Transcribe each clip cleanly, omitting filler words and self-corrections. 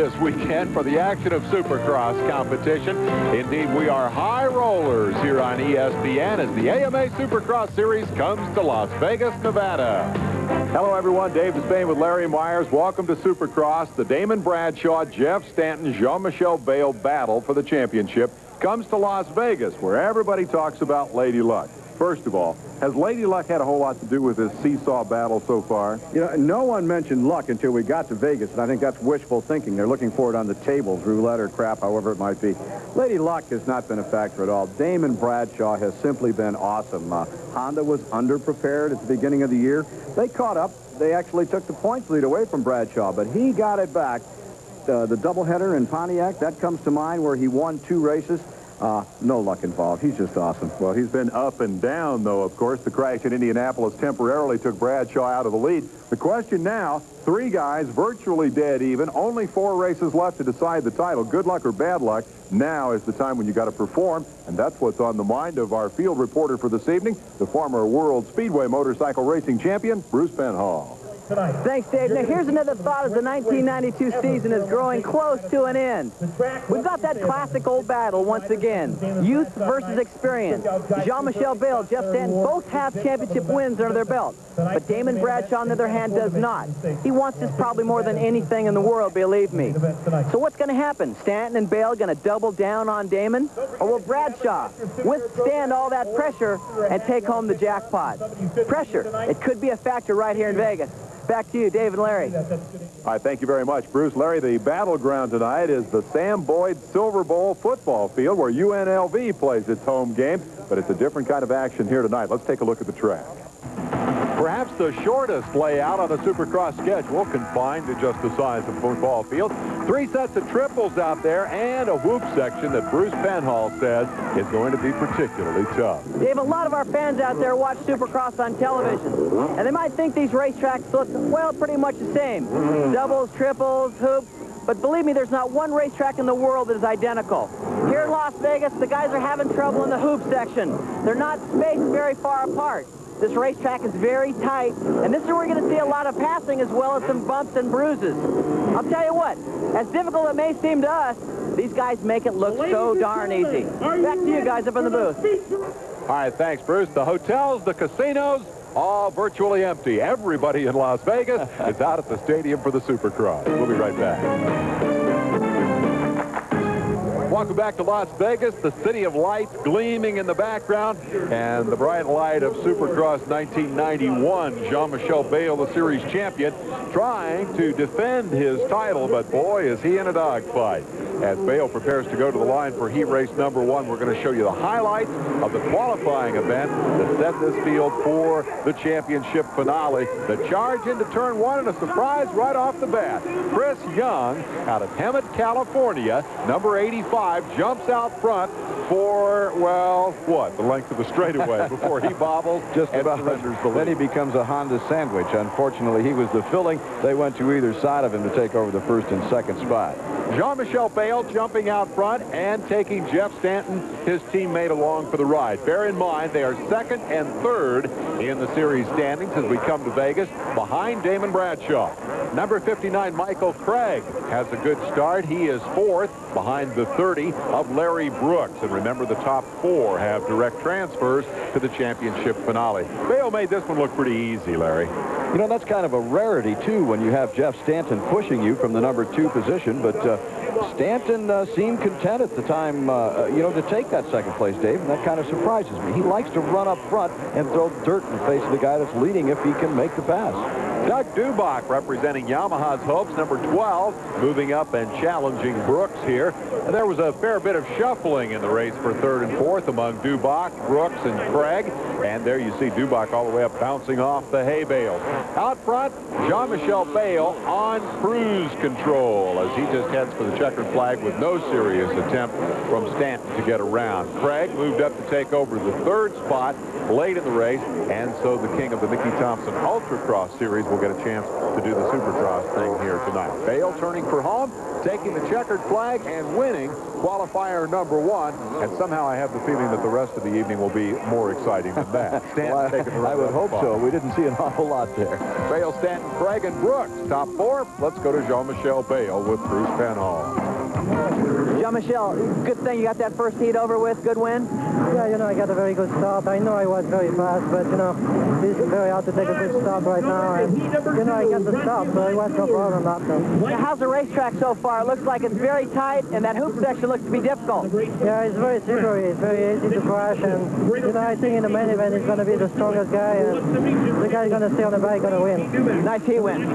this weekend for the action of Supercross competition. Indeed, we are high rollers here on ESPN as the AMA Supercross Series comes to Las Vegas, Nevada. Hello, everyone. Dave Despain with Larry Myers. Welcome to Supercross. The Damon Bradshaw, Jeff Stanton, Jean-Michel Bayle battle for the championship comes to Las Vegas, where everybody talks about Lady Luck. First of all, has Lady Luck had a whole lot to do with this seesaw battle so far? You know, no one mentioned luck until we got to Vegas, and I think that's wishful thinking. They're looking for it on the tables, roulette or crap, however it might be. Lady Luck has not been a factor at all. Damon Bradshaw has simply been awesome. Honda was underprepared at the beginning of the year. They caught up. They actually took the points lead away from Bradshaw, but he got it back. The doubleheader in Pontiac, that comes to mind, where he won 2 races. No luck involved. He's just awesome. Well, he's been up and down, though, of course. The crash in Indianapolis temporarily took Bradshaw out of the lead. The question now, 3 guys virtually dead even, only 4 races left to decide the title. Good luck or bad luck, now is the time when you got to perform, and that's what's on the mind of our field reporter for this evening, the former World Speedway motorcycle racing champion, Bruce Penhall. Thanks, Dave. Now, here's another thought as the 1992 season is growing close to an end. We've got that classic old battle once again. Youth versus experience. Jean-Michel Bayle, Jeff Stanton both have championship wins under their belt. But Damon Bradshaw, on the other hand, does not. He wants this probably more than anything in the world, believe me. So what's going to happen? Stanton and Bayle going to double down on Damon? Or will Bradshaw withstand all that pressure and take home the jackpot? Pressure. It could be a factor right here in Vegas. Back to you, Dave and Larry. All right, thank you very much, Bruce. Larry, the battleground tonight is the Sam Boyd Silver Bowl football field where UNLV plays its home game, but it's a different kind of action here tonight. Let's take a look at the track. Perhaps the shortest layout on the Supercross schedule, confined to just the size of a football field. 3 sets of triples out there and a whoop section that Bruce Penhall says is going to be particularly tough. Dave, a lot of our fans out there watch Supercross on television, and they might think these racetracks look, well, pretty much the same. Doubles, triples, hoops. But believe me, there's not one racetrack in the world that is identical. Here in Las Vegas, the guys are having trouble in the hoop section. They're not spaced very far apart. This racetrack is very tight, and this is where we're going to see a lot of passing as well as some bumps and bruises. I'll tell you what, as difficult it may seem to us, these guys make it look so darn easy. Back to you guys up in the booth. All right, thanks, Bruce. The hotels, the casinos, all virtually empty. Everybody in Las Vegas is out at the stadium for the Supercross. We'll be right back. Welcome back to Las Vegas, the city of lights gleaming in the background, and the bright light of Supercross 1991. Jean-Michel Bayle, the series champion, trying to defend his title, but boy, is he in a dogfight. As Bayle prepares to go to the line for heat race number 1, we're going to show you the highlights of the qualifying event that set this field for the championship finale. The charge into turn 1 and a surprise right off the bat. Chris Young out of Hemet, California, number 85, jumps out front for, well, what, the length of the straightaway before he bobbles just and about surrenders the lead. Then he becomes a Honda sandwich. Unfortunately, he was the filling. They went to either side of him to take over the first and second spot. Jean-Michel Bayle jumping out front and taking Jeff Stanton, his teammate, along for the ride. Bear in mind, they are 2nd and 3rd in the series standings as we come to Vegas, behind Damon Bradshaw. Number 59, Michael Craig, has a good start. He is 4th behind the 30 of Larry Brooks. And remember, the top 4 have direct transfers to the championship finale. Bayle made this one look pretty easy, Larry. You know, that's kind of a rarity, too, when you have Jeff Stanton pushing you from the number 2 position. But Stanton seemed content at the time, you know, to take that 2nd place, Dave, and that kind of surprises me. He likes to run up front and throw dirt in the face of the guy that's leading if he can make the pass. Doug Dubach representing Yamaha's hopes, number 12, moving up and challenging Brooks here. And there was a fair bit of shuffling in the race for 3rd and 4th among Dubach, Brooks, and Craig. And there you see Dubach all the way up, bouncing off the hay bales. Out front, Jean-Michel Bayle on cruise control as he just heads for the checkered flag with no serious attempt from Stanton to get around. Craig moved up to take over the 3rd spot late in the race, and so the king of the Mickey Thompson Ultracross Series will will get a chance to do the Supercross thing here tonight. Bale turning for home, taking the checkered flag, and winning qualifier number 1. And somehow I have the feeling that the rest of the evening will be more exciting than that. Well, I would hope so. We didn't see an awful lot there. Bale, Stanton, Craig, and Brooks. Top 4. Let's go to Jean-Michel Bale with Bruce Penhall. Jean-Michel, good thing you got that first heat over with. Good win? Yeah, I got a very good start. I know I was very fast, but, it's very hard to take a good start right now. And, I got the start, so it was no problem after. Now, how's the racetrack so far? It looks like it's very tight, and that hoop section looks to be difficult. Yeah, it's very slippery. It's very easy to crash, and, I think in the main event, he's going to be the strongest guy, and the guy's going to stay on the bike, going to win. Nice heat win.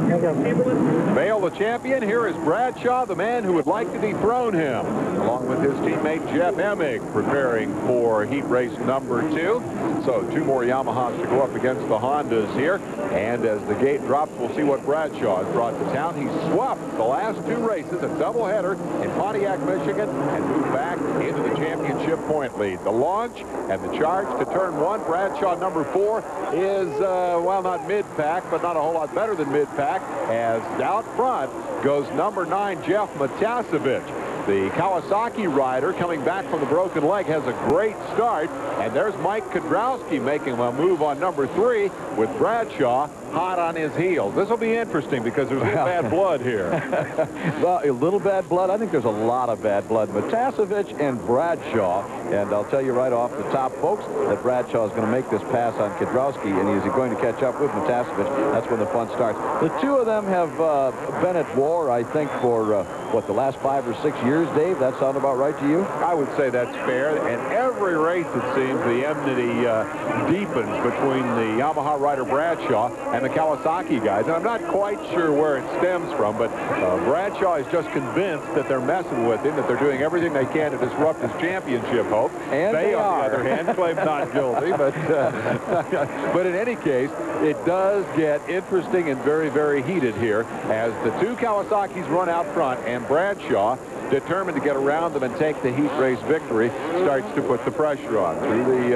Bale, the champion. Here is Bradshaw, the man who would like to dethrone him, along with his teammate Jeff Emig, preparing for heat race number 2. So 2 more Yamahas to go up against the Hondas here. And as the gate drops, we'll see what Bradshaw has brought to town. He swapped the last 2 races, a doubleheader in Pontiac, Michigan, and moved back into the championship point lead. The launch and the charge to turn 1. Bradshaw, number 4, is, well, not mid-pack, but not a whole lot better than mid-pack, as out front goes number 9, Jeff Matasevich. The Kawasaki rider coming back from the broken leg has a great start. And there's Mike Kudrowski making a move on number 3 with Bradshaw hot on his heels. This will be interesting because there's bad blood here. Well, a little bad blood. I think there's a lot of bad blood. Matasevich and Bradshaw. And I'll tell you right off the top, folks, that Bradshaw is going to make this pass on Kudrowski. And is he going to catch up with Matasevich? That's when the fun starts. The 2 of them have been at war, I think, for, what, the last 5 or 6 years, Dave? That sound about right to you? I would say that's fair. And every race, it seems, the enmity deepens between the Yamaha rider Bradshaw and the Kawasaki guys. And I'm not quite sure where it stems from, but Bradshaw is just convinced that they're messing with him, that they're doing everything they can to disrupt his championship hope. And they on the other hand, claim not guilty. But, but in any case, it does get interesting and very, very heated here as the 2 Kawasaki's run out front, and Bradshaw, determined to get around them and take the heat race victory, starts to put the pressure on through the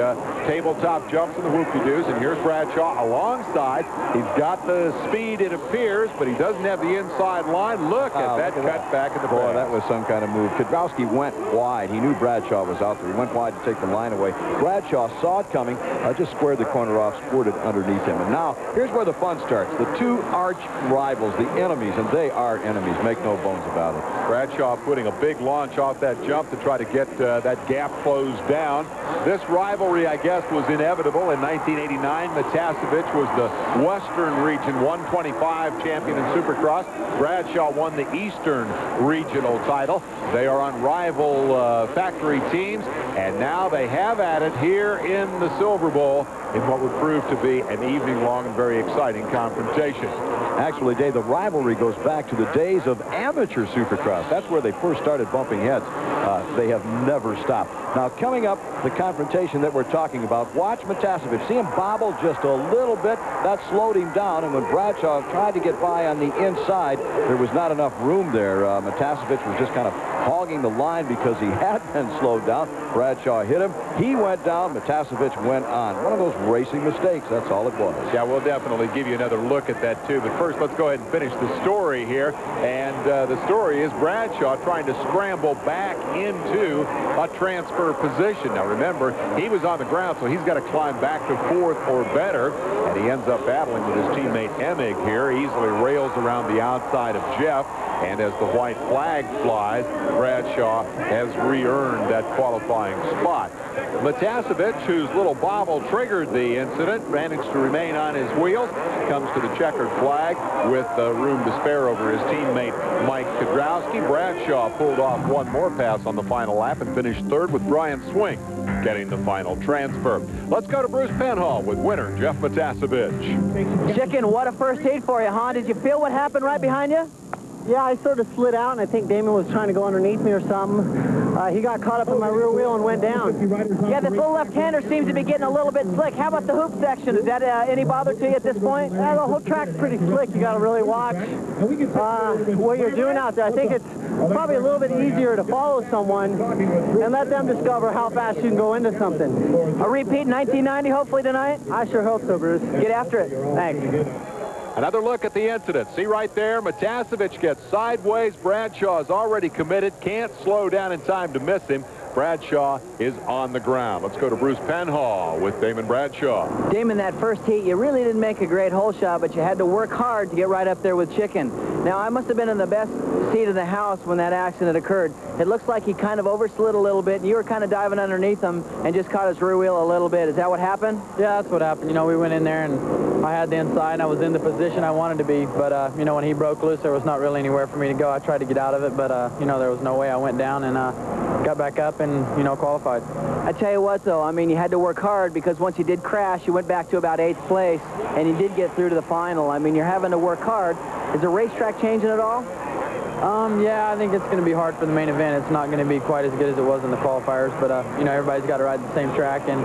tabletop jumps and the whoop-de-doos. And here's Bradshaw alongside. He's got the speed, it appears, but he doesn't have the inside line. Look at that cut back in the boy, back. that was some kind of move. Kudrowski went wide. He knew Bradshaw was out there. He went wide to take the line away. Bradshaw saw it coming, just squared the corner off, squirted underneath him. And now, here's where the fun starts. The 2 arch rivals, the enemies, and they are enemies. Make no bones about it. Bradshaw putting a big launch off that jump to try to get that gap closed down. This rivalry, I guess, was inevitable. In 1989, Matasevich was the Western Region 125 champion in Supercross. Bradshaw won the Eastern Regional title. They are on rival factory teams, and now they have at it here in the Silver Bowl in what would prove to be an evening-long and very exciting confrontation. Actually, Dave, the rivalry goes back to the days of amateur Supercross. That's where they first started bumping heads. They have never stopped. Now, coming up, the confrontation that we're talking about, watch Matasevich. See him bobble just a little bit. That slowed him down, and when Bradshaw tried to get by on the inside, there was not enough room there. Matasevich was just kind of hogging the line because he had been slowed down. Bradshaw hit him. He went down. Matasevich went on. One of those racing mistakes. That's all it was. Yeah, we'll definitely give you another look at that, too. But first, let's go ahead and finish the story here. And the story is Bradshaw trying to scramble back into a transfer position. Now, remember, he was on the ground, so he's got to climb back to 4th or better. And he ends up battling with his teammate Emig here. Easily rails around the outside of Jeff. And as the white flag flies, Bradshaw has re-earned that qualifying spot. Matasevich, whose little bobble triggered the incident, managed to remain on his wheels, comes to the checkered flag with room to spare over his teammate Mike Kudrowski. Bradshaw pulled off one more pass on the final lap and finished 3rd with Brian Swink getting the final transfer. Let's go to Bruce Penhall with winner Jeff Matasevich. Chicken, what a first heat for you, huh? Did you feel what happened right behind you? Yeah, I sort of slid out, and I think Damon was trying to go underneath me or something. He got caught up in my rear wheel and went down. Yeah, this little left-hander seems to be getting a little bit slick. How about the hoop section? Is that any bother to you at this point? The whole track's pretty slick. You got to really watch what you're doing out there. I think it's probably a little bit easier to follow someone and let them discover how fast you can go into something. A repeat in 1990, hopefully tonight? I sure hope so, Bruce. Get after it. Thanks. Another look at the incident. See right there, Matasevich gets sideways. Bradshaw's already committed. Can't slow down in time to miss him. Bradshaw is on the ground. Let's go to Bruce Penhall with Damon Bradshaw. Damon, that first heat, you really didn't make a great hole shot, but you had to work hard to get right up there with Chicken. Now, I must have been in the best seat of the house when that accident occurred. It looks like he kind of overslid a little bit, and you were kind of diving underneath him and just caught his rear wheel a little bit. Is that what happened? Yeah, that's what happened. You know, we went in there, and I had the inside, and I was in the position I wanted to be. But, you know, when he broke loose, there was not really anywhere for me to go. I tried to get out of it, but, you know, there was no way. I went down and got back up and, you know, qualified. I tell you what, though, I mean, you had to work hard because once you did crash, you went back to about 8th place, and you did get through to the final. I mean, you're having to work hard. Is the racetrack changing at all? Yeah, I think it's going to be hard for the main event. It's not going to be quite as good as it was in the qualifiers, but, you know, everybody's got to ride the same track, and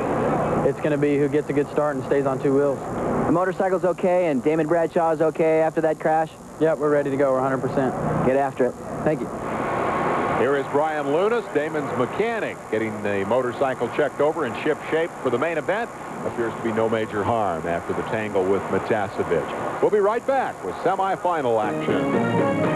it's going to be who gets a good start and stays on 2 wheels. The motorcycle's okay, and Damon Bradshaw is okay after that crash? Yep, we're ready to go. We're 100%. Get after it. Thank you. Here is Brian Lunas, Damon's mechanic, getting the motorcycle checked over and ship shape for the main event. Appears to be no major harm after the tangle with Matasevich. We'll be right back with semifinal action.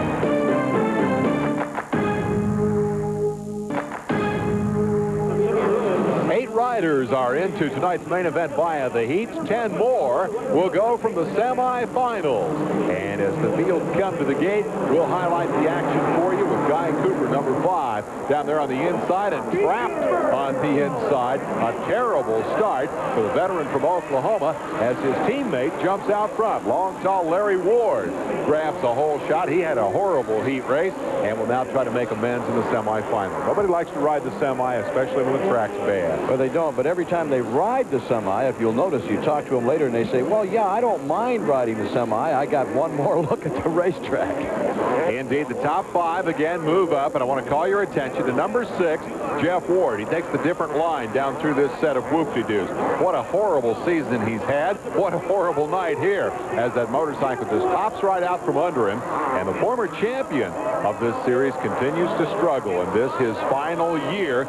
8 riders are into tonight's main event via the heats. 10 more will go from the semifinals. And as the field come to the gate, we'll highlight the action for you with Guy Cooper, number 5, down there on the inside and trapped on the inside. A terrible start for the veteran from Oklahoma as his teammate jumps out front. Long, tall Larry Ward grabs a hole shot. He had a horrible heat race and will now try to make amends in the semifinal. Nobody likes to ride the semi, especially when the track's bad. Well, they don't, but every time they ride the semi, if you'll notice, you talk to them later and they say, well, yeah, I don't mind riding the semi. I got one more look at the racetrack. Indeed, the top 5 again move up, and I want to call your attention to number 6, Jeff Ward. He takes the different line down through this set of whoop-de-doos. What a horrible season he's had. What a horrible night here as that motorcycle just hops right out from under him. And the former champion of this series continues to struggle in this, his final year.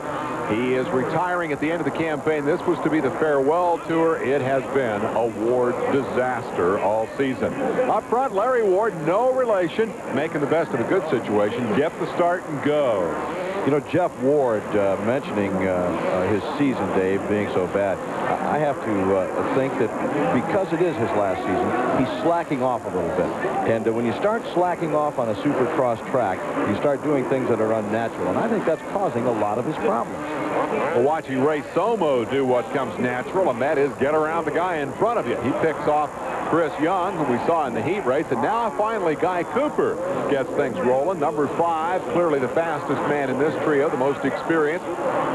He is retiring at the end of the campaign. This was to be the farewell tour. It has been a Ward disaster all season. Up front, Larry Ward, no relation, making the best of a good situation. Get the start and go. You know, Jeff Ward mentioning his season, Dave, being so bad, I have to think that because it is his last season, he's slacking off a little bit. And when you start slacking off on a Supercross track, you start doing things that are unnatural. And I think that's causing a lot of his problems. We'll watch you Ray Somo do what comes natural, and that is get around the guy in front of you. He picks off Chris Young, who we saw in the heat race, and now finally Guy Cooper gets things rolling. Number 5, clearly the fastest man in this trio, the most experienced,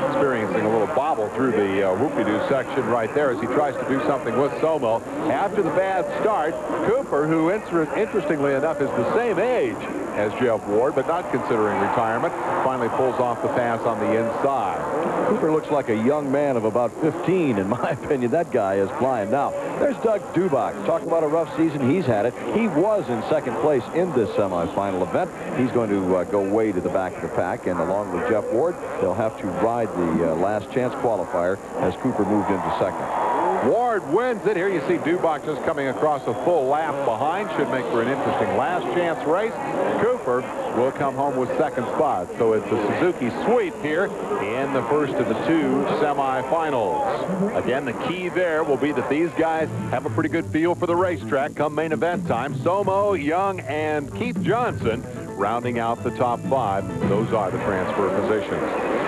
experiencing a little bobble through the whoop-de-doo section right there as he tries to do something with Somo. After the bad start, Cooper, who interestingly enough is the same age as Jeff Ward, but not considering retirement, finally pulls off the pass on the inside. Cooper looks like a young man of about 15, in my opinion. That guy is flying. Now, there's Doug Dubach. Talk about a rough season. He's had it. He was in second place in this semifinal event. He's going to go way to the back of the pack, and along with Jeff Ward, they'll have to ride the last chance qualifier as Cooper moved into second. Ward wins it. Here you see Dubach just coming across a full lap behind. Should make for an interesting last chance race. Cooper will come home with second spot. So it's a Suzuki sweep here in the first of the 2 semifinals. Again, the key there will be that these guys have a pretty good feel for the racetrack come main event time. Somo, Young, and Keith Johnson rounding out the top 5. Those are the transfer positions.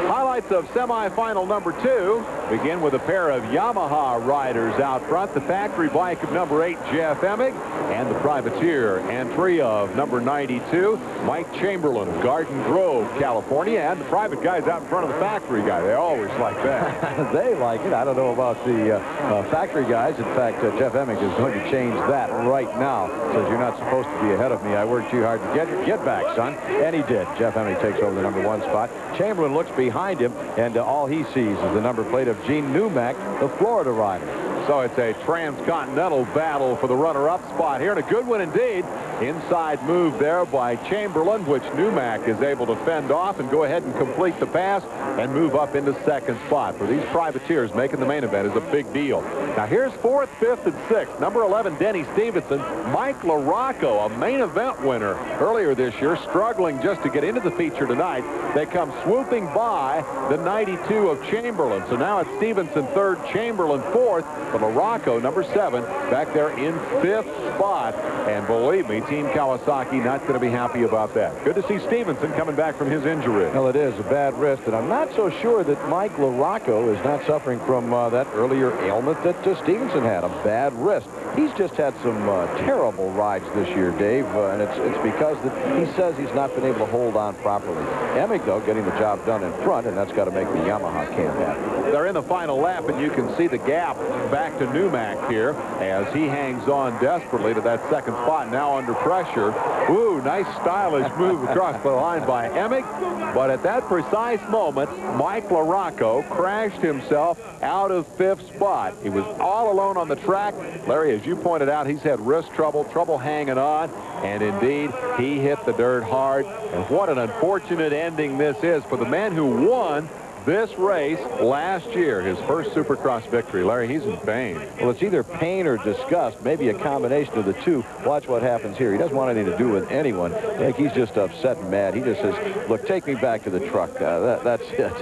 Highlights of semifinal number 2 begin with a pair of Yamaha riders out front. The factory bike of number 8, Jeff Emig, and the privateer entry of number 92, Mike Chamberlain of Garden Grove, California, and the private guys out in front of the factory guy. They always like that. They like it. I don't know about the factory guys. In fact, Jeff Emig is going to change that right now. Says, you're not supposed to be ahead of me. I worked too hard to get back, son. And he did. Jeff Emig takes over the number 1 spot. Chamberlain looks behind him, and all he sees is the number plate of Gene Newmack, the Florida rider. So it's a transcontinental battle for the runner-up spot here, and a good one indeed Inside move there by Chamberlain, which Numac is able to fend off and go ahead and complete the pass and move up into second spot. For these privateers, making the main event is a big deal. Now here's 4th, 5th, and 6th. Number 11, Denny Stevenson. Mike LaRocco, a main event winner earlier this year, struggling just to get into the feature tonight. They come swooping by the 92 of Chamberlain. So now it's Stevenson 3rd, Chamberlain 4th, but LaRocco, number 7, back there in 5th spot. And believe me, Team Kawasaki not going to be happy about that. Good to see Stevenson coming back from his injury. Well, it is a bad wrist, and I'm not so sure that Mike LaRocco is not suffering from that earlier ailment that Stevenson had, a bad wrist. He's just had some terrible rides this year, Dave, and it's because that he says he's not been able to hold on properly. Emig, though, getting the job done in front, and that's got to make the Yamaha camp happy. They're in the final lap, and you can see the gap back to Numac here as he hangs on desperately to that second spot, now under pressure. Ooh, nice stylish move across the line by Emig, but at that precise moment, Mike LaRocco crashed himself out of 5th spot. He was all alone on the track. Larry, as you pointed out, he's had wrist trouble hanging on, and indeed, he hit the dirt hard. And what an unfortunate ending this is for the man who won this race last year, his first Supercross victory. Larry, he's in pain. Well, it's either pain or disgust, maybe a combination of the two. Watch what happens here. He doesn't want anything to do with anyone. I think he's just upset and mad. He just says, look, take me back to the truck. That's it.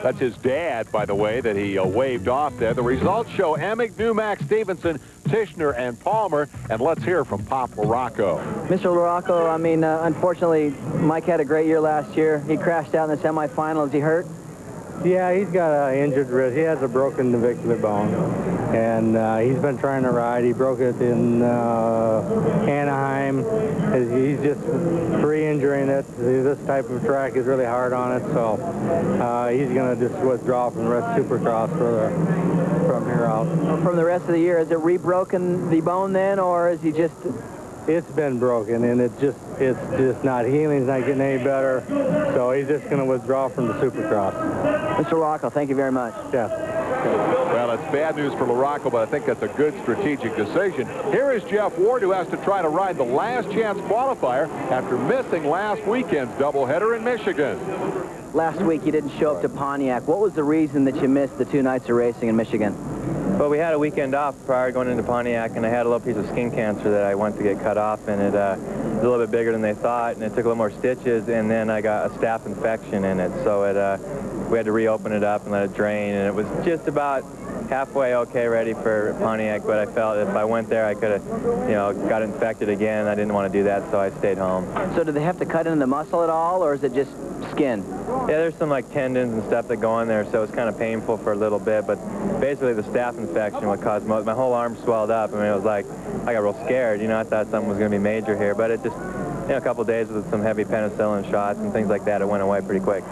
That's his dad, by the way, that he waved off there. The results show Emig, Numac, Stevenson, Tishner, and Palmer. And let's hear from Pop LaRocco. Mr. LaRocco, I mean, unfortunately, Mike had a great year last year. He crashed out in the semifinals. Is he hurt? Yeah, he's got an injured wrist. He has a broken navicular bone, and he's been trying to ride. He broke it in Anaheim. He's just re-injuring it. This type of track is really hard on it, so he's going to just withdraw from the rest of Supercross from here out. From the rest of the year, is it re-broken the bone then, or is he just... It's been broken, and it's just not healing. It's not getting any better, so he's just going to withdraw from the Supercross. Mr. LaRocco, thank you very much. Yeah. Well, it's bad news for LaRocco, but I think that's a good strategic decision. Here is Jeff Ward, who has to try to ride the last chance qualifier after missing last weekend's doubleheader in Michigan. Last week you didn't show up to Pontiac. What was the reason that you missed the 2 nights of racing in Michigan? Well, we had a weekend off prior to going into Pontiac, and I had a little piece of skin cancer that I went to get cut off, and it was a little bit bigger than they thought, and it took a little more stitches, and then I got a staph infection in it, so we had to reopen it up and let it drain, and it was just about halfway okay ready for Pontiac, but I felt if I went there I could have, you know, got infected again. I didn't want to do that, so I stayed home. So do they have to cut into the muscle at all, or is it just skin? Yeah, there's some like tendons and stuff that go in there, so it's kind of painful for a little bit, but basically the staph infection what caused my whole arm swelled up. I mean, it was like, I got real scared, you know, I thought something was going to be major here, but it just, you know, a couple of days with some heavy penicillin shots and things like that, it went away pretty quick.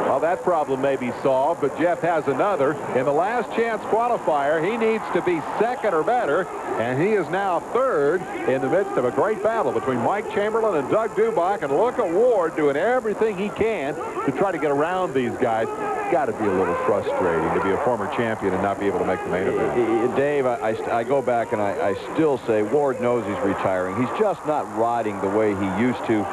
Well, that problem may be solved, but Jeff has another. In the last chance qualifier, he needs to be 2nd or better, and he is now 3rd in the midst of a great battle between Mike Chamberlain and Doug Dubach. And look at Ward doing everything he can to try to get around these guys. It's got to be a little frustrating to be a former champion and not be able to make the main event. Dave, I go back and I still say Ward knows he's retiring. He's just not riding the way he used to.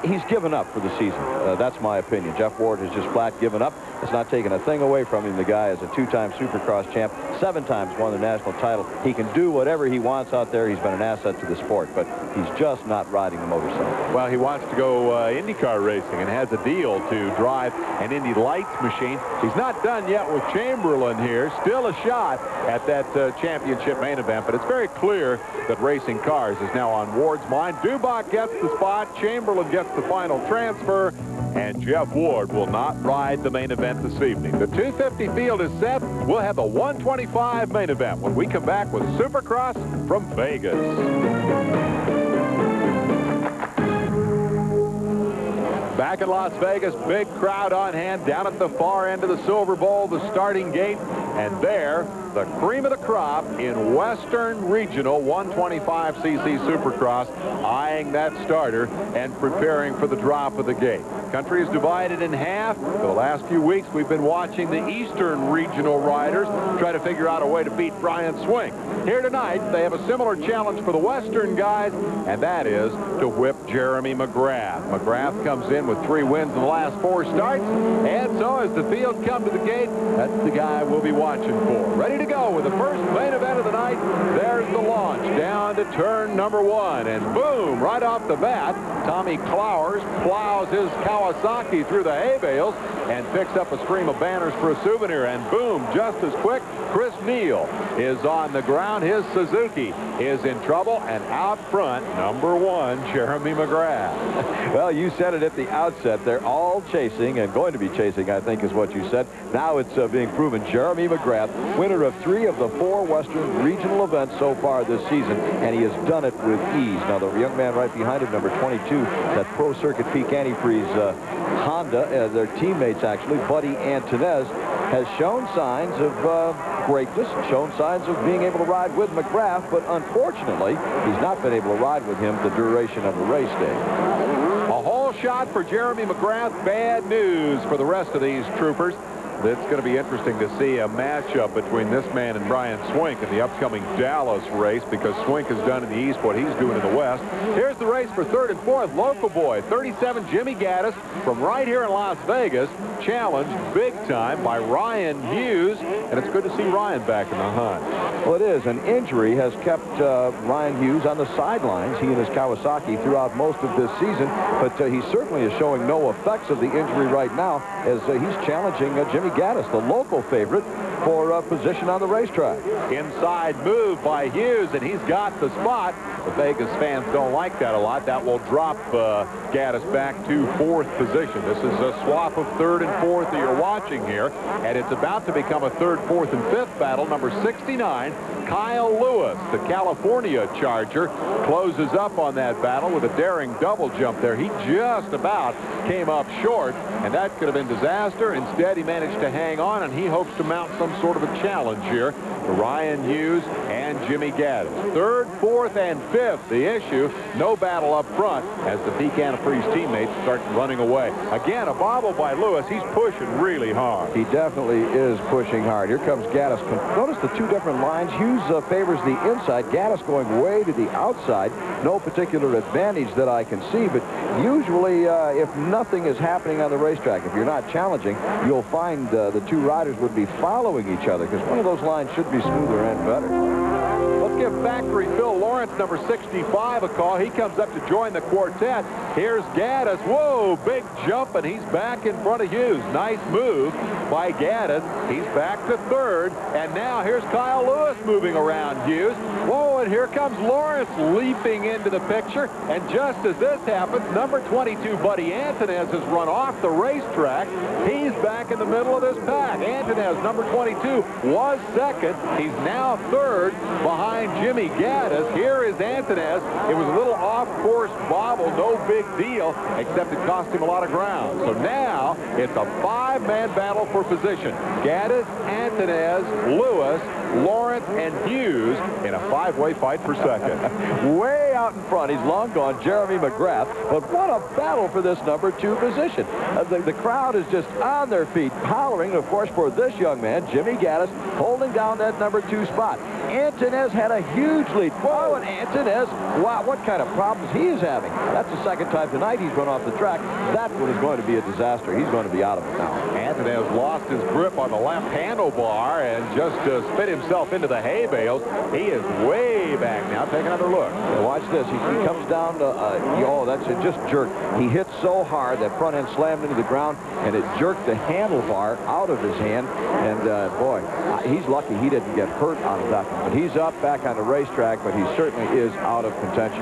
He's given up for the season. That's my opinion. Jeff Ward has just flat given up. It's not taking a thing away from him. The guy is a 2-time Supercross champ, 7 times won the national title. He can do whatever he wants out there. He's been an asset to the sport, but he's just not riding the motorcycle. Well, he wants to go IndyCar racing and has a deal to drive an Indy Lights machine. He's not done yet with Chamberlain here. Still a shot at that championship main event, but it's very clear that racing cars is now on Ward's mind. Dubach gets the spot. Chamberlain gets the final transfer, and Jeff Ward will not ride the main event this evening. The 250 field is set. We'll have the 125 main event when we come back with Supercross from Vegas. Back in Las Vegas, big crowd on hand down at the far end of the Silver Bowl, the starting gate, and there the cream of the crop in Western Regional 125cc Supercross, eyeing that starter and preparing for the drop of the gate. Country is divided in half. For the last few weeks, we've been watching the Eastern Regional riders try to figure out a way to beat Brian Swink. Here tonight, they have a similar challenge for the Western guys, and that is to whip Jeremy McGrath. McGrath comes in with 3 wins in the last 4 starts, and so as the field comes to the gate, that's the guy we'll be watching for. Ready to go with the first main event of the night. There's the launch down to turn number 1, and boom, right off the bat, Tommy Clowers plows his Kawasaki through the hay bales and picks up a stream of banners for a souvenir, and boom, just as quick, Chris Neal is on the ground. His Suzuki is in trouble, and out front, number 1, Jeremy McGrath. Well, you said it at the outset. They're all chasing and going to be chasing, I think is what you said. Now it's being proven. Jeremy McGrath, winner of 3 of the 4 Western Regional events so far this season, and he has done it with ease. Now, the young man right behind him, number 22, that Pro Circuit Peak Antifreeze Honda, their teammates actually, Buddy Antonez, has shown signs of greatness, shown signs of being able to ride with McGrath, but unfortunately, he's not been able to ride with him the duration of the race day. A whole shot for Jeremy McGrath. Bad news for the rest of these troopers. It's going to be interesting to see a matchup between this man and Brian Swink in the upcoming Dallas race, because Swink has done in the East what he's doing in the West. Here's the race for 3rd and 4th. Local boy, 37, Jimmy Gaddis, from right here in Las Vegas, challenged big time by Ryan Hughes, and it's good to see Ryan back in the hunt. Well, it is. An injury has kept Ryan Hughes on the sidelines, he and his Kawasaki, throughout most of this season, but he certainly is showing no effects of the injury right now as he's challenging Jimmy Gaddis, the local favorite, for position on the racetrack. Inside move by Hughes, and he's got the spot. The Vegas fans don't like that a lot. That will drop Gaddis back to 4th position. This is a swap of 3rd and 4th that you're watching here, and it's about to become a 3rd, 4th, and 5th battle. Number 69, Kyle Lewis, the California Charger, closes up on that battle with a daring double jump there. He just about came up short, and that could have been disaster. Instead, he managed to hang on, and he hopes to mount some sort of a challenge here for Ryan Hughes and Jimmy Gaddis. 3rd, 4th, and 5th, the issue. No battle up front as the Peak Antifreeze teammates start running away. Again, a bobble by Lewis. He's pushing really hard. He definitely is pushing hard. Here comes Gaddis. Notice the 2 different lines. Hughes favors the inside. Gaddis going way to the outside. No particular advantage that I can see, but usually if nothing is happening on the racetrack, if you're not challenging, you'll find the 2 riders would be following each other, because one of those lines should be smoother and better. Let's give factory Phil Lawrence, number 65, a call. He comes up to join the quartet. Here's Gaddis. Whoa, big jump, and he's back in front of Hughes. Nice move by Gaddis. He's back to 3rd, and now here's Kyle Lewis moving around Hughes. Whoa, and here comes Lawrence leaping into the picture, and just as this happens, number 22, Buddy Antonez, has run off the racetrack. He's back in the middle of this pack. Antonez, number 22, was 2nd. He's now 3rd behind Jimmy Gaddis. Here is Antonez. It was a little off-course bobble, no big deal, except it cost him a lot of ground. So now it's a 5-man battle for position. Gaddis, Antonez, Lewis, Lawrence, and Hughes in a 5-way fight for 2nd. Way out in front, he's long gone, Jeremy McGrath, but what a battle for this number 2 position. The crowd is just on their feet, hollering, of course, for this young man, Jimmy Gaddis, holding down that number 2 spot. Antonez had a huge lead. Whoa, and Antonez, wow, what kind of problems he is having. That's the 2nd time tonight he's run off the track. That one is going to be a disaster. He's going to be out of it now. Antonez lost his grip on the left handlebar and just spit himself into the hay bales. He is way back now. Take another look. Now watch this. He comes down to, oh, that's it, just jerked. He hit so hard that front end slammed into the ground, and it jerked the handlebar out of his hand. And, boy, he's lucky he didn't get hurt out of that one. But he's up back on the racetrack, but he certainly is out of contention.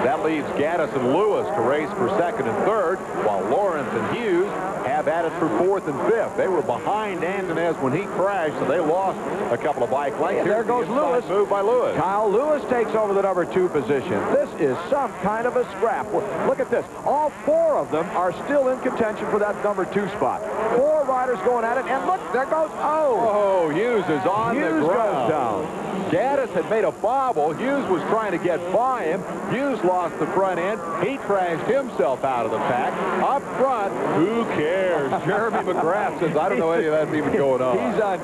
That leaves Gaddis and Lewis to race for 2nd and 3rd, while Lawrence and Hughes have batted for 4th and 5th. They were behind Antonez when he crashed, so they lost a couple of bike lengths. And there goes Lewis. Move by Lewis. Kyle Lewis takes over the number 2 position. This is some kind of a scrap. Look at this. All 4 of them are still in contention for that number 2 spot. 4 riders going at it, and look, there goes, oh, Hughes is on the ground. Hughes goes down. Gaddis had made a bobble. Hughes was trying to get by him. Hughes lost the front end. He crashed himself out of the pack. Up front, who cares? Jeremy McGrath says, I don't know any of that's even going on. He's on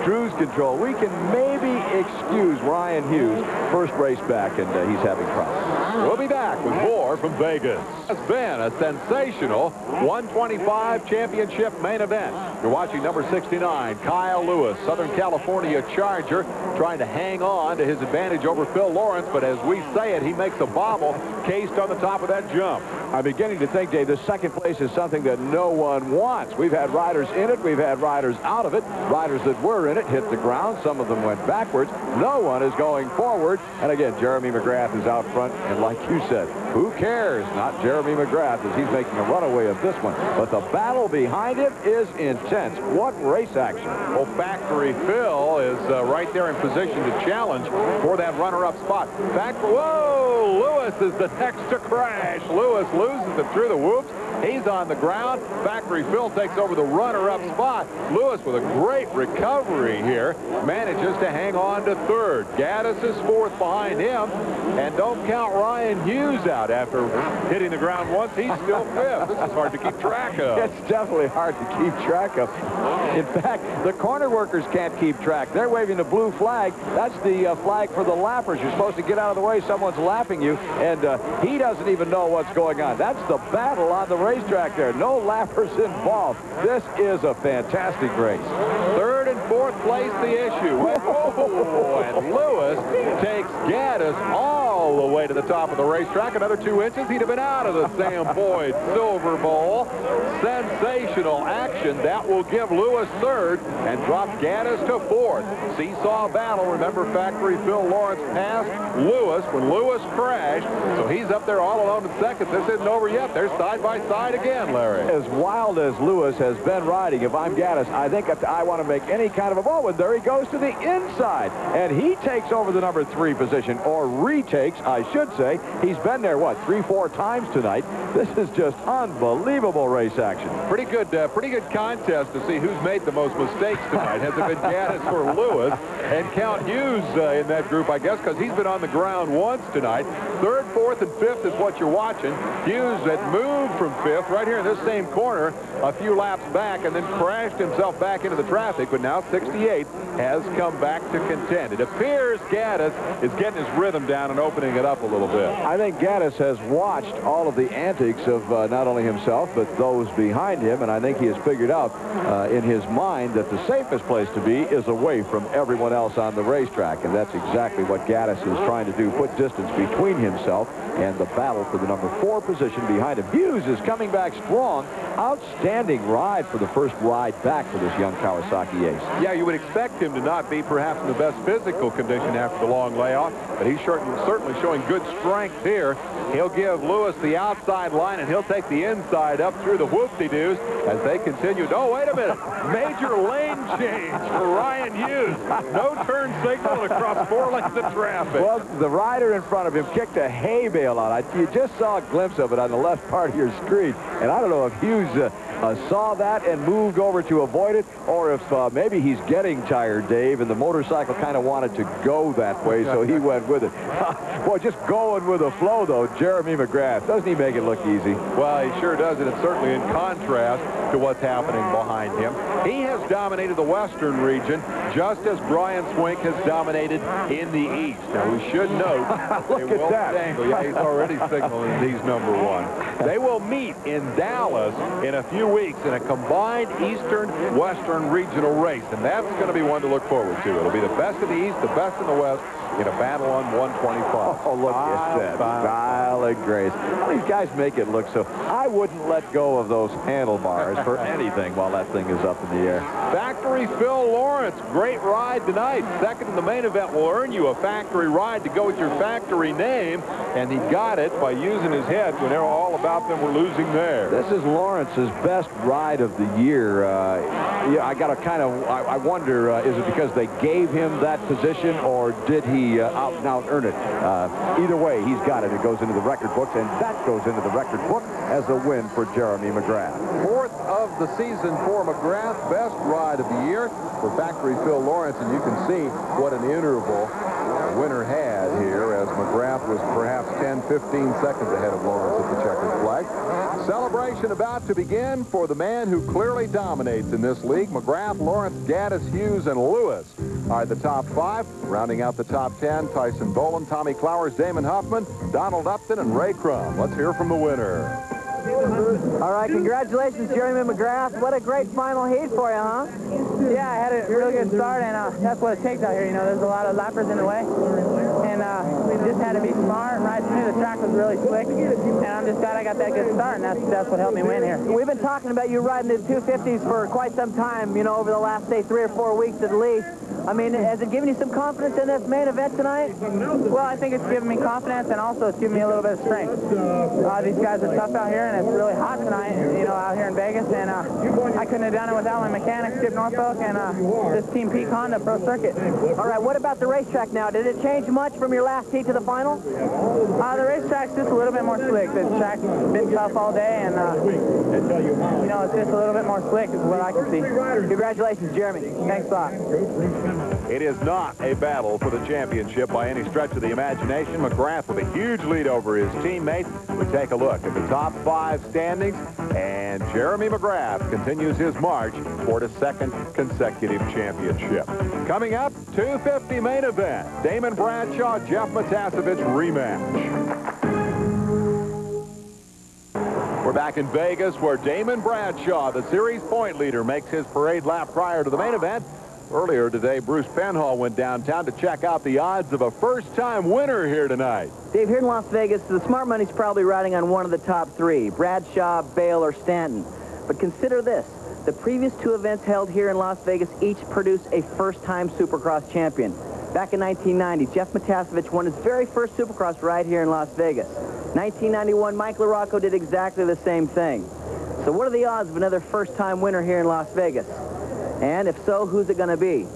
cruise control. We can maybe excuse Ryan Hughes, first race back, and he's having problems. We'll be back with more from Vegas. It's been a sensational 125 championship main event. You're watching number 69, Kyle Lewis, Southern California Charger, trying to hang on to his advantage over Phil Lawrence, but as we say it, he makes a bobble cased on the top of that jump. I'm beginning to think, Dave, the second place is something that no one wants. We've had riders in it. We've had riders out of it. Riders that were in it hit the ground. Some of them went backwards. No one is going forward. And again, Jeremy McGrath is out front. And like you said, who cares? Not Jeremy McGrath, as he's making a runaway of this one. But the battle behind him is intense. What race action. Well, Factory Phil is right there in position to challenge for that runner-up spot. Whoa! Lewis is the next to crash. Lewis loses it through the whoops. He's on the ground. Factory Phil takes over the runner-up spot. Lewis, with a great recovery here, manages to hang on to 3rd. Gaddis is 4th behind him. And don't count Ryan Hughes out after hitting the ground once. He's still 5th. This is hard to keep track of. It's definitely hard to keep track of. In fact, the corner workers can't keep track. They're waving the blue flag. That's the flag for the lappers. You're supposed to get out of the way. Someone's lapping you, and he doesn't even know what's going on. That's the battle on the racetrack there. No lappers involved. This is a fantastic race. 3rd and 4th place the issue. Whoa, and Lewis takes Gaddis all the way to the top of the racetrack. Another 2 inches, he'd have been out of the Sam Boyd Silver Bowl. Sensational action. That will give Lewis 3rd and drop Gaddis to 4th. Seesaw battle. Remember, Factory Phil Lawrence passed Lewis when Lewis crashed, so he's up there all alone in 2nd. This isn't over yet. They're side by side again, Larry. As wild as Lewis has been riding, if I'm Gaddis, I think I want to make any kind of a ball. And there he goes to the inside, and he takes over the number 3 position, or retakes, I should say. He's been there, what, 3-4 times tonight. This is just unbelievable race action. Pretty good contest to see who's made the most mistakes tonight. Has it been Gaddis or Lewis? And count Hughes in that group, I guess, because he's been on the ground once tonight. 3rd, 4th, and 5th is what you're watching. Hughes had moved from 5th right here in this same corner a few laps back and then crashed himself back into the traffic, but now 68 has come back to contend. It appears Gaddis is getting his rhythm down and opening it up a little bit. I think Gaddis has watched all of the antics of not only himself, but those behind him, and I think he has figured out in his mind that the safest place to be is away from everyone else on the racetrack, and that's exactly what Gaddis is trying to do, put distance between himself and the battle for the number 4 position behind him. Hughes is coming back strong. Outstanding ride for the first ride back for this young Kawasaki ace. Yeah, you would expect him to not be perhaps in the best physical condition after the long layoff, but he's certainly showing good strength here. He'll give Lewis the outside line, and he'll take the inside up through the whoop-de-doos as they continue. Oh, wait a minute. Major lane change for Ryan Hughes. No turn signal and across 4 lanes of traffic. Well, the rider in front of him kicked a hay bale out. You just saw a glimpse of it on the left part of your screen, and I don't know if Hughes saw that and moved over to avoid it, or if maybe he's getting tired, Dave, and the motorcycle kind of wanted to go that way, so he went with it. Boy, just going with the flow, though, Jeremy McGrath. Doesn't he make it look easy? Well, he sure does, and it's certainly in contrast to what's happening behind him. He has dominated the Western region, just as Brian Swink has dominated in the East. Now, we should note, look at that. Yeah, he's already signaling he's number 1. They will meet in Dallas in a few weeks in a combined Eastern-Western regional race, and that's going to be one to look forward to. It'll be the best in the East, the best in the West, in a battle on 125. Oh, look at that. Style and grace. These guys make it look so. I wouldn't let go of those handlebars for anything while that thing is up in the air. Factory Phil Lawrence, great ride tonight. 2nd in the main event will earn you a factory ride to go with your factory name, and he got it by using his head when all about them were losing there. This is Lawrence's best best ride of the year. Yeah, I got to kind of, I wonder, is it because they gave him that position, or did he out and out earn it? Either way, he's got it. It goes into the record books, and that goes into the record book as a win for Jeremy McGrath. 4th of the season for McGrath, best ride of the year for factory Phil Lawrence, and you can see what an interval winner had here, as McGrath was perhaps 10-15 seconds ahead of Lawrence at the checkered flag. Celebration about to begin for the man who clearly dominates in this league. McGrath, Lawrence, Gaddis, Hughes, and Lewis are the top 5. Rounding out the top 10, Tyson Boland, Tommy Clowers, Damon Huffman, Donald Upton, and Ray Crum. Let's hear from the winner. All right, congratulations, Jeremy McGrath. What a great final heat for you, huh? Yeah, I had a really good start, and that's what it takes out here. You know, there's a lot of lappers in the way, and we just had to be smart and ride smooth. The track was really slick, and I'm just glad I got that good start, and that's what helped me win here. We've been talking about you riding the 250s for quite some time, you know, over the last, say, 3 or 4 weeks at least. I mean, has it given you some confidence in this main event tonight? Well, I think it's given me confidence, and also it's given me a little bit of strength. These guys are tough out here, and it's really hot tonight, you know, out here in Vegas, and I couldn't have done it without my mechanics, Chip Norfolk, and this Team Peak Honda Pro Circuit. All right, what about the racetrack now? Did it change much from your last heat to the final? The racetrack's just a little bit more slick. The track's been tough all day, and, you know, it's just a little bit more slick is what I can see. Congratulations, Jeremy. Thanks a lot. It is not a battle for the championship by any stretch of the imagination. McGrath with a huge lead over his teammates. We take a look at the top 5 standings, and Jeremy McGrath continues his march toward a 2nd consecutive championship. Coming up, 250 main event. Damon Bradshaw, Jeff Matasevich rematch. We're back in Vegas, where Damon Bradshaw, the series point leader, makes his parade lap prior to the main event. Earlier today, Bruce Penhall went downtown to check out the odds of a first-time winner here tonight. Dave, here in Las Vegas, the smart money's probably riding on one of the top 3, Bradshaw, Bale, or Stanton. But consider this. The previous 2 events held here in Las Vegas each produced a first-time Supercross champion. Back in 1990, Jeff Matasevich won his very first Supercross ride here in Las Vegas. 1991, Mike LaRocco did exactly the same thing. So what are the odds of another first-time winner here in Las Vegas? And if so, who's it going to be?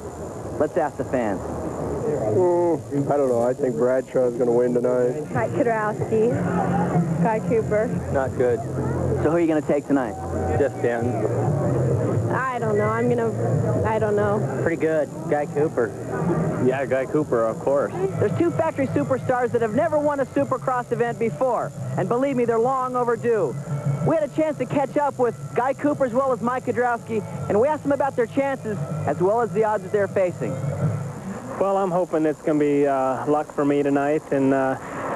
Let's ask the fans. I don't know. I think Bradshaw's going to win tonight. Mike Kudrowski, Guy Cooper. Not good. So who are you going to take tonight? Just Stanton. I don't know. I don't know. Pretty good. Guy Cooper. Yeah, Guy Cooper, of course. There's 2 factory superstars that have never won a Supercross event before. And believe me, they're long overdue. We had a chance to catch up with Guy Cooper as well as Mike Kudrowski, and we asked them about their chances as well as the odds that they're facing. Well, I'm hoping it's going to be luck for me tonight and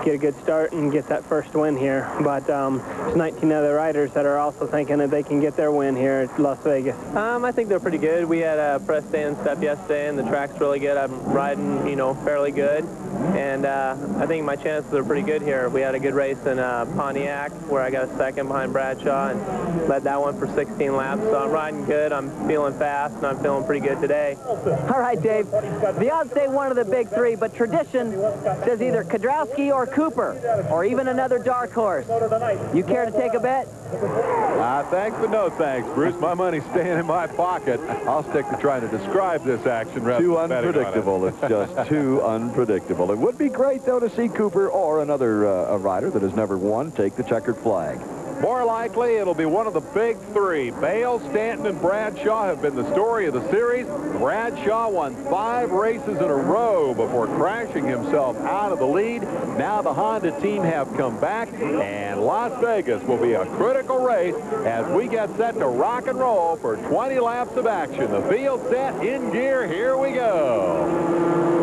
get a good start and get that first win here. But there's 19 other riders that are also thinking that they can get their win here at Las Vegas. I think they're pretty good. We had a press day and stuff yesterday, and the track's really good. I'm riding, you know, fairly good. And I think my chances are pretty good here. We had a good race in Pontiac, where I got a 2nd behind Bradshaw and led that one for 16 laps. So I'm riding good, I'm feeling fast, and I'm feeling pretty good today. All right, Dave. The odds say one of the big 3, but tradition says either Kudrowski or Cooper, or even another dark horse. You care to take a bet? Thanks, but no thanks, Bruce. My money's staying in my pocket. I'll stick to trying to describe this action rather Too than betting on it. unpredictable. It's just too unpredictable. It would be great, though, to see Cooper or another a rider that has never won take the checkered flag. More likely, it'll be one of the big 3. Bale, Stanton, and Bradshaw have been the story of the series. Bradshaw won 5 races in a row before crashing himself out of the lead. Now the Honda team have come back, and Las Vegas will be a critical race as we get set to rock and roll for 20 laps of action. The field set, in gear, here we go.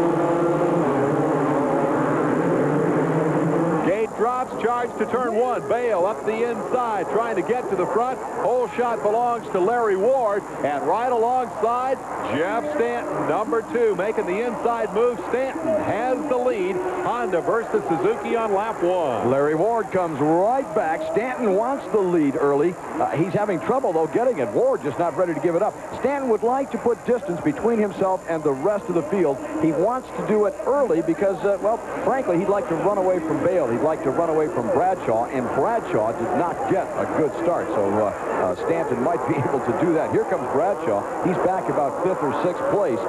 Drops, charge to turn 1. Bale up the inside, trying to get to the front. Hole shot belongs to Larry Ward, and right alongside, Jeff Stanton, number 2, making the inside move. Stanton has the lead. Honda versus Suzuki on lap 1. Larry Ward comes right back. Stanton wants the lead early. He's having trouble, though, getting it. Ward just not ready to give it up. Stanton would like to put distance between himself and the rest of the field. He wants to do it early because, well, frankly, he'd like to run away from Bale. He'd like to run away from Bradshaw, and Bradshaw did not get a good start. So Stanton might be able to do that. Here comes Bradshaw. He's back about 5th or 6th place.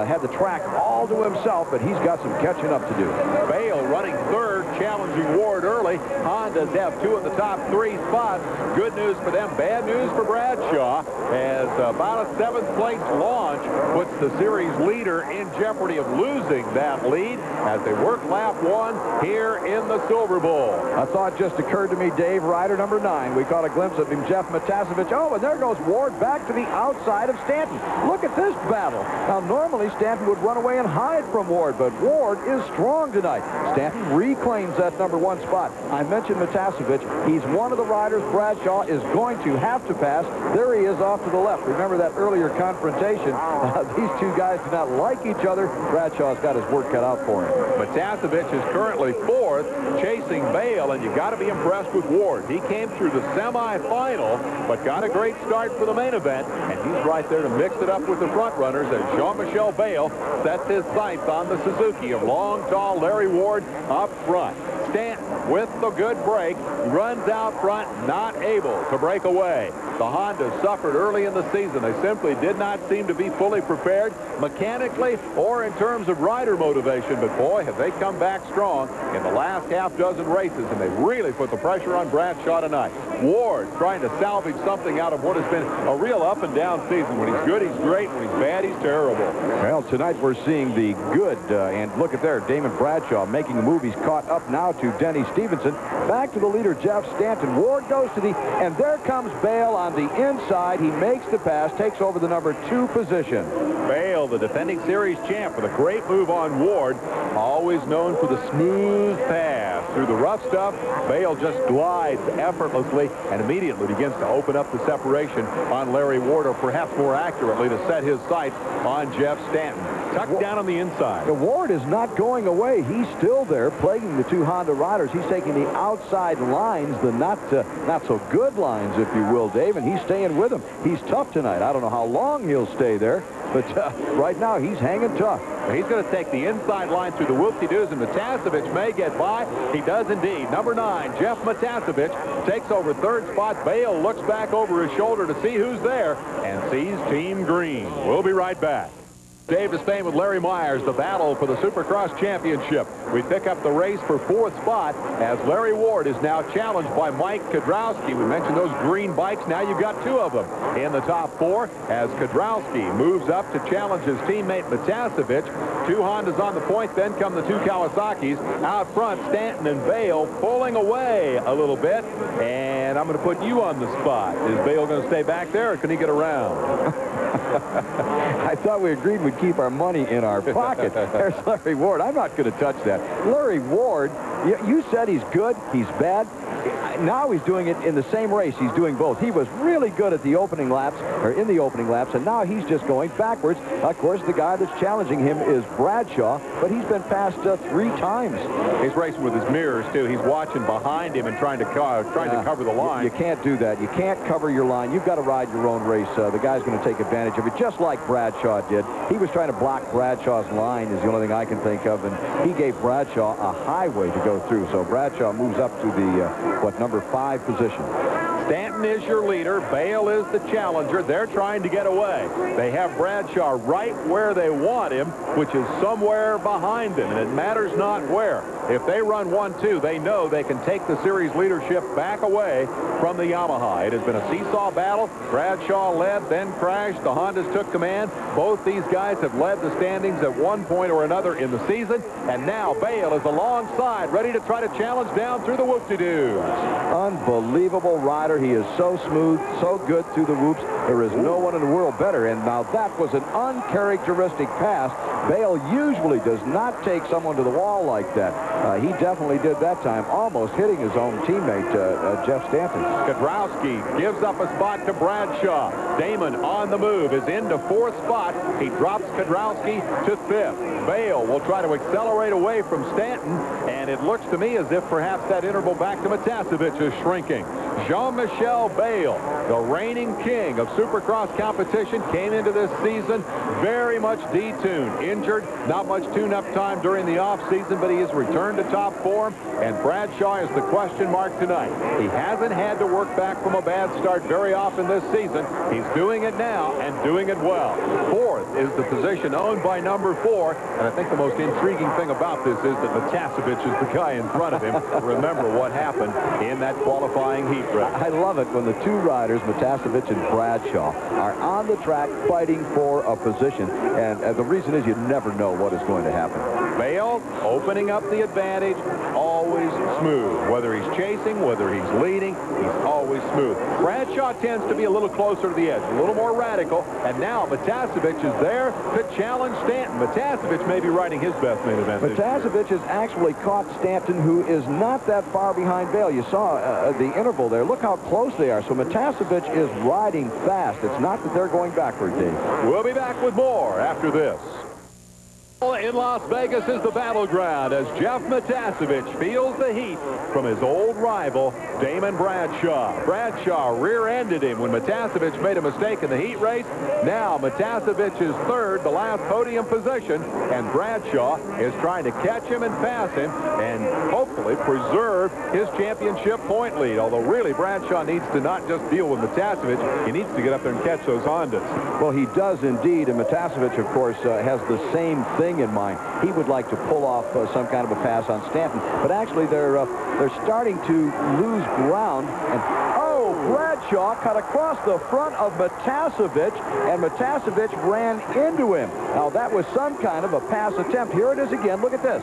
Had the track all to himself, but he's got some catching up to do. Bale running 3rd, challenging Ward early. Hondas have 2 in the top 3 spots. Good news for them, bad news for Bradshaw, as about a 7th place launch puts the series leader in jeopardy of losing that lead as they work lap 1 here in the Silver Bowl. A thought just occurred to me, Dave. Rider number 9. We caught a glimpse of him, Jeff Matasevich. Oh, and there goes Ward back to the outside of Stanton. Look at this battle. Now, normally Stanton would run away and hide from Ward, but Ward is strong tonight. Stanton reclaims that number 1 spot. I mentioned Matasevich. He's one of the riders Bradshaw is going to have to pass. There he is off to the left. Remember that earlier confrontation. These 2 guys do not like each other. Bradshaw's got his work cut out for him. Matasevich is currently 4th, chasing Bale, and you got to be impressed with Ward. He came through the semifinal, but got a great start for the main event, and he's right there to mix it up with the front runners as Jean-Michel Bale sets his sights on the Suzuki of long, tall Larry Ward up front. Stanton with the good break runs out front, not able to break away. The Hondas suffered early in the season. They simply did not seem to be fully prepared mechanically or in terms of rider motivation, but boy, have they come back strong in the last half dozen races, and they really put the pressure on Bradshaw tonight. Ward trying to salvage something out of what has been a real up and down season. When he's good, he's great. When he's bad, he's terrible. Well, tonight we're seeing the good, and look at there, Damon Bradshaw making a move. He's caught up now to Denny Stevenson. Back to the leader, Jeff Stanton. Ward goes to the, and there comes Bale on the inside. He makes the pass, takes over the number 2 position. Bale, the defending series champ, with a great move on Ward. Always known for the smooth pass. Through the rough stuff, Bale just glides effortlessly and immediately begins to open up the separation on Larry Ward, or perhaps more accurately, to set his sights on Jeff Stanton. Tucked down on the inside. The Ward is not going away. He's still there, plaguing the 2 Honda riders. He's taking the outside lines, the not so good lines, if you will, Dave, and he's staying with them. He's tough tonight. I don't know how long he'll stay there, but right now he's hanging tough. He's going to take the inside line through the whoop-de-doos, and Matasevich may get by. He does indeed. Number 9, Jeff Matasevich, takes over 3rd spot. Bale looks back over his shoulder to see who's there and sees Team Green. We'll be right back. Dave is staying with Larry Myers, the battle for the Supercross Championship. We pick up the race for 4th spot as Larry Ward is now challenged by Mike Kudrowski. We mentioned those green bikes. Now you've got 2 of them in the top 4 as Kudrowski moves up to challenge his teammate Matasevich. 2 Hondas on the point, then come the 2 Kawasaki's. Out front, Stanton and Bale pulling away a little bit. And I'm going to put you on the spot. Is Bale going to stay back there, or can he get around? I thought we agreed we'd keep our money in our pocket. There's Larry Ward. I'm not going to touch that. Larry Ward, you said he's good, he's bad. Now he's doing it in the same race. He's doing both. He was really good at the opening laps, or in the opening laps, and now he's just going backwards. Of course, the guy that's challenging him is Bradshaw, but he's been passed 3 times. He's racing with his mirrors, too. He's watching behind him and trying to cover the line. You can't do that. You can't cover your line. You've got to ride your own race. The guy's going to take advantage of it, just like Bradshaw did. He was trying to block Bradshaw's line is the only thing I can think of, and he gave Bradshaw a highway to go through. So Bradshaw moves up to the, number 5 position. Stanton is your leader. Bale is the challenger. They're trying to get away. They have Bradshaw right where they want him, which is somewhere behind them, and it matters not where. If they run 1-2, they know they can take the series leadership back away from the Yamaha. It has been a seesaw battle. Bradshaw led, then crashed. The Hondas took command. Both these guys have led the standings at one point or another in the season, and now Bale is alongside, ready to try to challenge down through the whoop-de-doos. Unbelievable rider. He is so smooth, so good through the whoops. There is no one in the world better, and now that was an uncharacteristic pass. Bale usually does not take someone to the wall like that. He definitely did that time, almost hitting his own teammate, Jeff Stanton. Kudrowski gives up a spot to Bradshaw. Damon on the move is into 4th spot. He drops Kudrowski to 5th. Bale will try to accelerate away from Stanton, and it looks to me as if perhaps that interval back to Matasevich is shrinking. Jean-Michel Bayle, the reigning king of Supercross competition, came into this season very much detuned, injured, not much tune-up time during the offseason, but he has returned to top form, and Bradshaw is the question mark tonight. He hasn't had to work back from a bad start very often this season. He's doing it now and doing it well. Fourth is the position owned by number 4, and I think the most intriguing thing about this is that Matasevich is the guy in front of him. Remember what happened in that qualifying heat race. I love it when the two riders, Matasevich and Bradshaw, are on the track fighting for a position, and the reason is you never know what is going to happen. Bayle opening up the advantage, always smooth. Whether he's chasing, whether he's leading, he's always smooth. Bradshaw tends to be a little closer to the edge, a little more radical, and now Matasevich is there to challenge Stanton. Matasevich may be riding his best main event. Matasevich has actually caught Stanton, who is not that far behind Bayle. You saw the interval there. Look how close they are. So Matasevich is riding fast. It's not that they're going backward, Dave. We'll be back with more after this. In Las Vegas is the battleground as Jeff Matasevich feels the heat from his old rival, Damon Bradshaw. Bradshaw rear-ended him when Matasevich made a mistake in the heat race. Now Matasevich is third, the last podium position, and Bradshaw is trying to catch him and pass him and hopefully preserve his championship point lead. Although really Bradshaw needs to not just deal with Matasevich, he needs to get up there and catch those Hondas. Well, he does indeed, and Matasevich, of course, has the same thing in mind. He would like to pull off some kind of a pass on Stanton, but actually they're starting to lose ground, and Bradshaw cut across the front of Matasevich, and Matasevich ran into him. Now, that was some kind of a pass attempt. Here it is again. Look at this.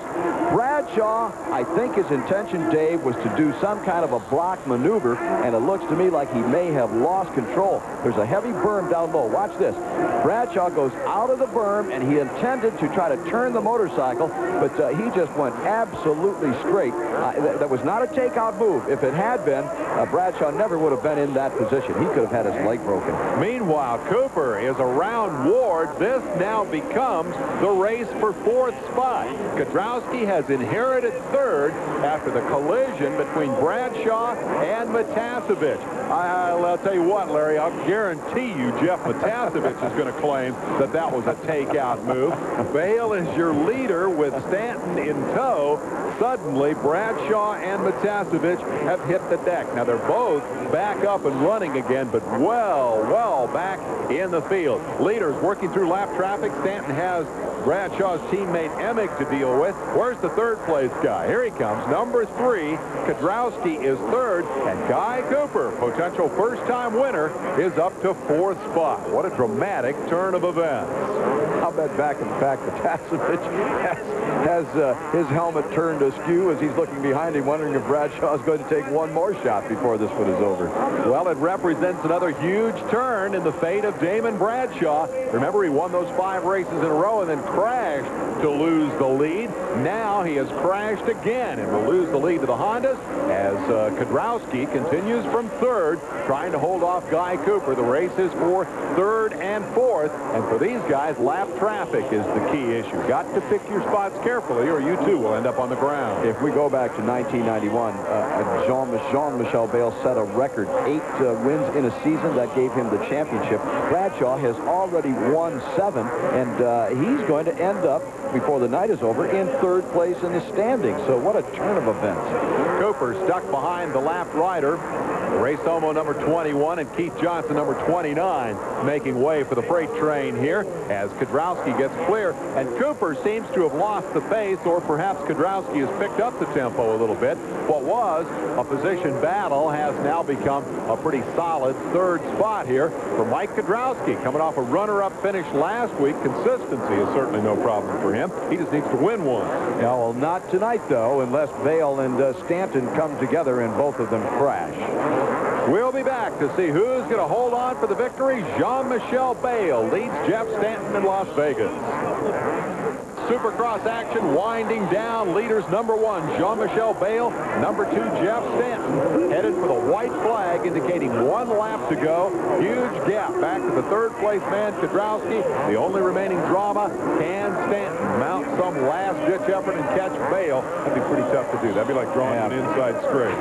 Bradshaw, I think his intention, Dave, was to do some kind of a block maneuver, and it looks to me like he may have lost control. There's a heavy berm down low. Watch this. Bradshaw goes out of the berm, and he intended to try to turn the motorcycle, but he just went absolutely straight. That was not a takeout move. If it had been, Bradshaw never would have been in that position. He could have had his leg broken. Meanwhile, Cooper is around Ward. This now becomes the race for fourth spot. Kedrowski has inherited third after the collision between Bradshaw and Matasevich. I'll tell you what, Larry, I'll guarantee you Jeff Matasevich is going to claim that that was a takeout move. Bayle is your leader with Stanton in tow. Suddenly, Bradshaw and Matasevich have hit the deck. Now, they're both back up and running again, but well back in the field. Leaders working through lap traffic. Stanton has Bradshaw's teammate Emig to deal with. Where's the third place guy? Here he comes, number 3. Kedrowski is third, and Guy Cooper, potential first-time winner, is up to fourth spot. What a dramatic turn of events. I'll bet back in fact Matasevich has his helmet turned askew as he's looking behind him, wondering if Bradshaw is going to take one more shot before this one is over. Well, it represents another huge turn in the fate of Damon Bradshaw. Remember, he won those 5 races in a row and then crashed to lose the lead. Now he has crashed again and will lose the lead to the Hondas as Kedrowski continues from third, trying to hold off Guy Cooper. The race is for third and fourth, and for these guys, lap traffic is the key issue. Got to pick your spots carefully or you too will end up on the ground. If we go back to 1991, Jean-Michel Bayle set a record 8 wins in a season. That gave him the championship. Bradshaw has already won 7, and he's going to end up, before the night is over, in third place in the standings. So what a turn of events. Cooper stuck behind the lap rider, Race Homo number 21, and Keith Johnson number 29 making way for the freight train here as Kedrowski gets clear, and Cooper seems to have lost the pace, or perhaps Kedrowski has picked up the tempo a little bit. What was a position battle has now become a pretty solid third spot here for Mike Kedrowski, coming off a runner-up finish last week. Consistency is certainly no problem for him. He just needs to win one. Yeah, well, not tonight, though, unless Bayle and Stanton come together and both of them crash. We'll be back to see who's going to hold on for the victory. Jean-Michel Bayle leads Jeff Stanton in Las Vegas. Supercross action winding down. Leaders number 1, Jean-Michel Bayle. Number 2, Jeff Stanton. Headed for the white flag, indicating 1 lap to go. Huge gap back to the third place man, Kedrowski. The only remaining drama Alabama. Can Stanton mount some last-ditch effort and catch Bale? That'd be pretty tough to do. That'd be like drawing an inside straight.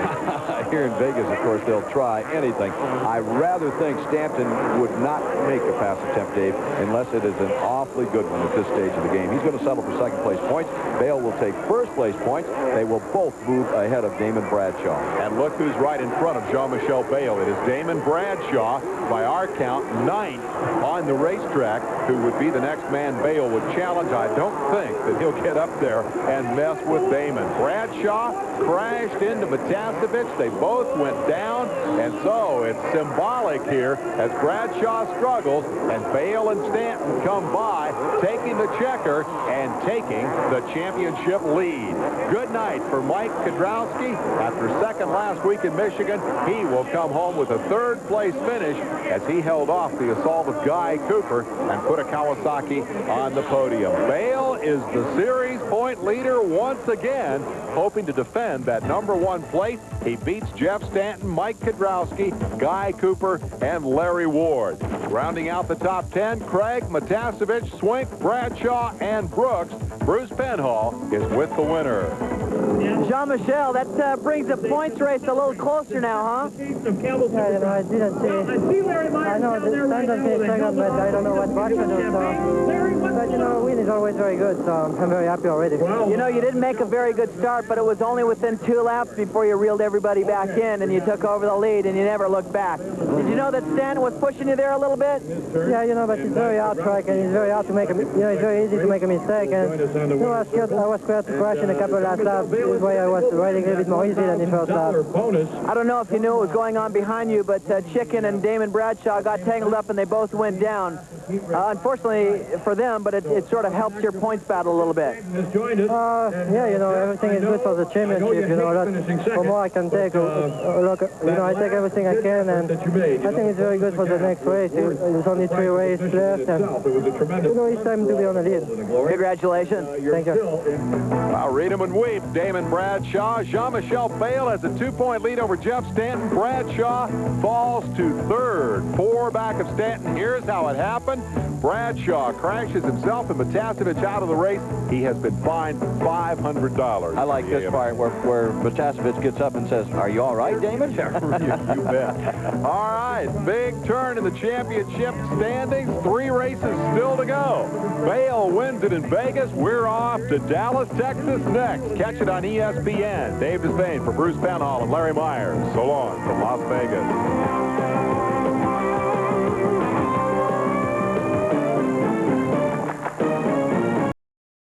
Here in Vegas, of course, they'll try anything. I rather think Stanton would not make a pass attempt, Dave, unless it is an awfully good one at this stage of the game. He's going to settle for second-place points. Bale will take first-place points. They will both move ahead of Damon Bradshaw. And look who's right in front of Jean-Michel Bale. It is Damon Bradshaw, by our count, 9th on the racetrack, who would be the next man Bale would challenge. I don't think that he'll get up there and mess with Damon. Bradshaw crashed into Matasevich. They both went down, and so it's symbolic here as Bradshaw struggles and Bale and Stanton come by, taking the checker and taking the championship lead. Good night for Mike Kedrowski. After second last week in Michigan, he will come home with a third-place finish as he held off the assault of Guy Cooper and put a Kawasaki on the podium. Bale is the series point leader once again, hoping to defend that #1 place. He beats Jeff Stanton, Mike Kedrowski, Guy Cooper, and Larry Ward. Rounding out the top 10, Craig, Matasevich, Swink, Bradshaw, and Brooks. Bruce Penhall is with the winner. Jean-Michel, that brings the points race a little closer now, huh? Yeah, I didn't see. I know the Stanton finished second, but I don't know what Bradshaw did. But, a win is always very good, so I'm very happy already. You didn't make a very good start, but it was only within 2 laps before you reeled everybody back in, and you took over the lead, and you never looked back. Did you know that Stanton was pushing you there a little bit? Yeah, but it's very hard track, and it's very hard to make it's very easy to make a mistake. And I was scared to crash in a couple of last laps. This is why I was riding a little bit more easy than the first lap. I don't know if you knew what was going on behind you, but Chicken and Damon Bradshaw got tangled up, and they both went down. Unfortunately for them, but it sort of helped your points battle a little bit. Yeah, everything is good for the championship. For more I can take. Look, I take everything I can, and I think it's very good for the next race. There's only 3 races left, and it's time to be on the lead. Congratulations. Thank you. I'll read him and weep. Damon Bradshaw. Jean-Michel Bale has a 2-point lead over Jeff Stanton. Bradshaw falls to 3rd, 4 back of Stanton. Here's how it happened. Bradshaw crashes himself and Matasevich out of the race. He has been fined $500. I like this part where Matasevich gets up and says, "Are you all right, Damon?" You bet. All right, big turn in the championship standings. 3 races still to go. Bale wins it in Vegas. We're off to Dallas, Texas next. Catch it on ESPN. Dave Desvane for Bruce Penhall and Larry Myers. So long from Las Vegas.